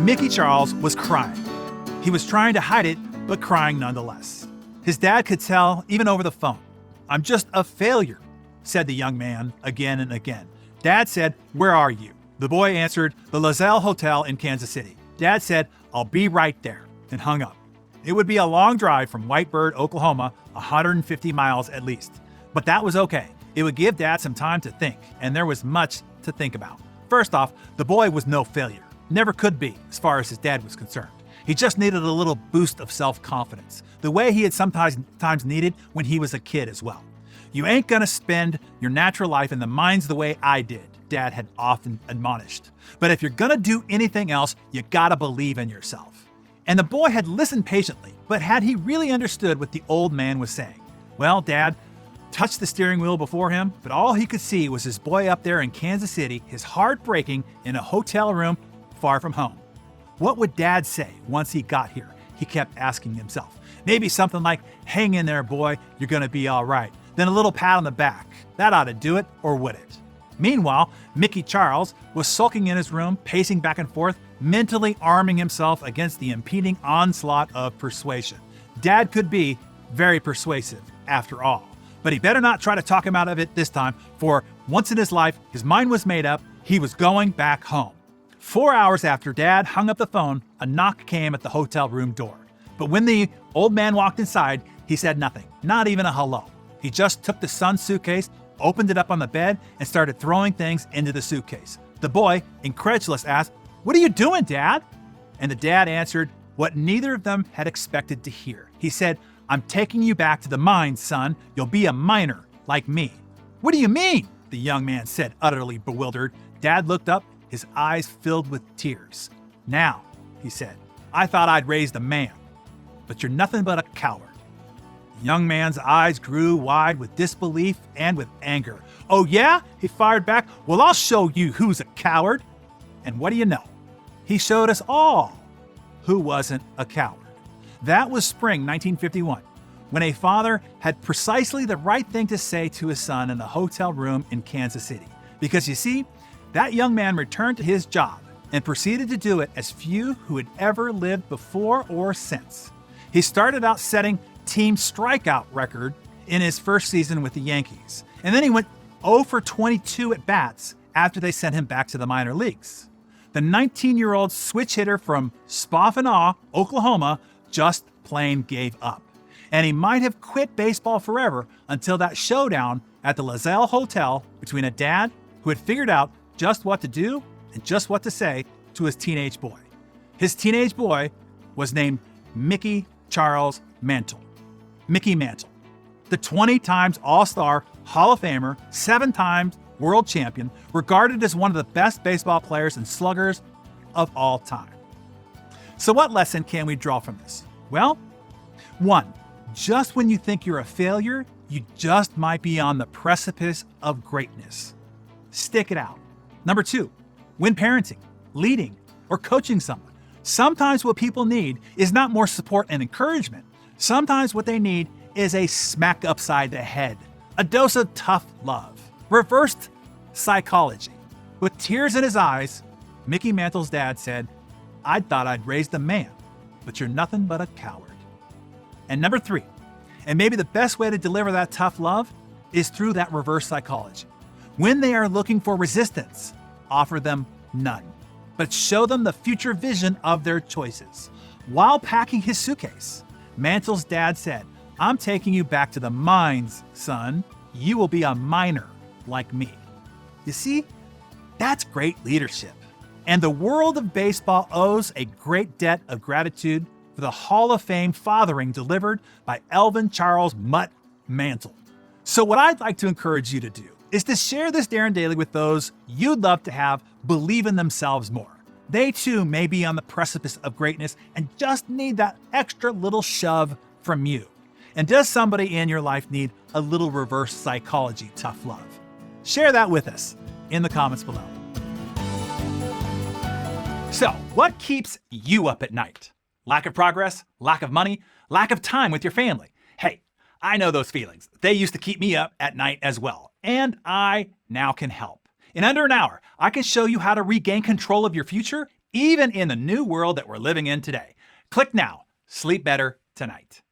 Mickey Charles was crying. He was trying to hide it, but crying nonetheless. His dad could tell even over the phone. "I'm just a failure," said the young man again and again. Dad said, "Where are you?" The boy answered, "The Lazelle Hotel in Kansas City." Dad said, "I'll be right there," and hung up. It would be a long drive from Whitebird, Oklahoma, 150 miles at least. But that was okay. It would give Dad some time to think, and there was much to think about. First off, the boy was no failure. Never could be, as far as his dad was concerned. He just needed a little boost of self-confidence, the way he had sometimes needed when he was a kid as well. "You ain't gonna spend your natural life in the mines the way I did," Dad had often admonished. "But if you're gonna do anything else, you gotta believe in yourself." And the boy had listened patiently, but had he really understood what the old man was saying? Well, Dad touched the steering wheel before him, but all he could see was his boy up there in Kansas City, his heart breaking in a hotel room far from home. What would Dad say once he got here? He kept asking himself. Maybe something like, "Hang in there, boy, you're gonna be all right." Then a little pat on the back. That ought to do it, or would it? Meanwhile, Mickey Charles was sulking in his room, pacing back and forth, mentally arming himself against the impending onslaught of persuasion. Dad could be very persuasive, after all. But he better not try to talk him out of it this time, for once in his life, his mind was made up. He was going back home. 4 hours after Dad hung up the phone, a knock came at the hotel room door. But when the old man walked inside, he said nothing, not even a hello. He just took the son's suitcase, opened it up on the bed, and started throwing things into the suitcase. The boy, incredulous, asked, "What are you doing, Dad?" And the dad answered what neither of them had expected to hear. He said, "I'm taking you back to the mines, son. You'll be a miner, like me." "What do you mean?" the young man said, utterly bewildered. Dad looked up, his eyes filled with tears. "Now," he said, "I thought I'd raised a man, but you're nothing but a coward." The young man's eyes grew wide with disbelief and with anger. "Oh yeah?" he fired back. "Well, I'll show you who's a coward." And what do you know? He showed us all who wasn't a coward. That was spring 1951, when a father had precisely the right thing to say to his son in the hotel room in Kansas City. Because you see, that young man returned to his job and proceeded to do it as few who had ever lived before or since. He started out setting team strikeout record in his first season with the Yankees. And then he went 0 for 22 at bats after they sent him back to the minor leagues. The 19-year-old switch hitter from Spoffanaw, Oklahoma, just plain gave up. And he might have quit baseball forever until that showdown at the Lazelle Hotel between a dad who had figured out just what to do and just what to say to his teenage boy. His teenage boy was named Mickey Charles Mantle. Mickey Mantle, the 20 times All-Star, Hall of Famer, 7 times world champion, regarded as one of the best baseball players and sluggers of all time. So what lesson can we draw from this? Well, 1, just when you think you're a failure, you just might be on the precipice of greatness. Stick it out. Number 2, when parenting, leading, or coaching someone, sometimes what people need is not more support and encouragement. Sometimes what they need is a smack upside the head, a dose of tough love, reversed psychology. With tears in his eyes, Mickey Mantle's dad said, "I thought I'd raised a man, but you're nothing but a coward." And number 3, and maybe the best way to deliver that tough love is through that reverse psychology. When they are looking for resistance, offer them none, but show them the future vision of their choices. While packing his suitcase, Mantle's dad said, "I'm taking you back to the mines, son. You will be a miner like me." You see, that's great leadership. And the world of baseball owes a great debt of gratitude for the Hall of Fame fathering delivered by Elvin Charles "Mutt" Mantle. So what I'd like to encourage you to do is to share this Darren Daily with those you'd love to have believe in themselves more. They too may be on the precipice of greatness and just need that extra little shove from you. And does somebody in your life need a little reverse psychology tough love? Share that with us in the comments below. So, what keeps you up at night? Lack of progress? Lack of money? Lack of time with your family? Hey, I know those feelings. They used to keep me up at night as well. And I now can help. In under an hour, I can show you how to regain control of your future even in the new world that we're living in today. Click now. Sleep better tonight.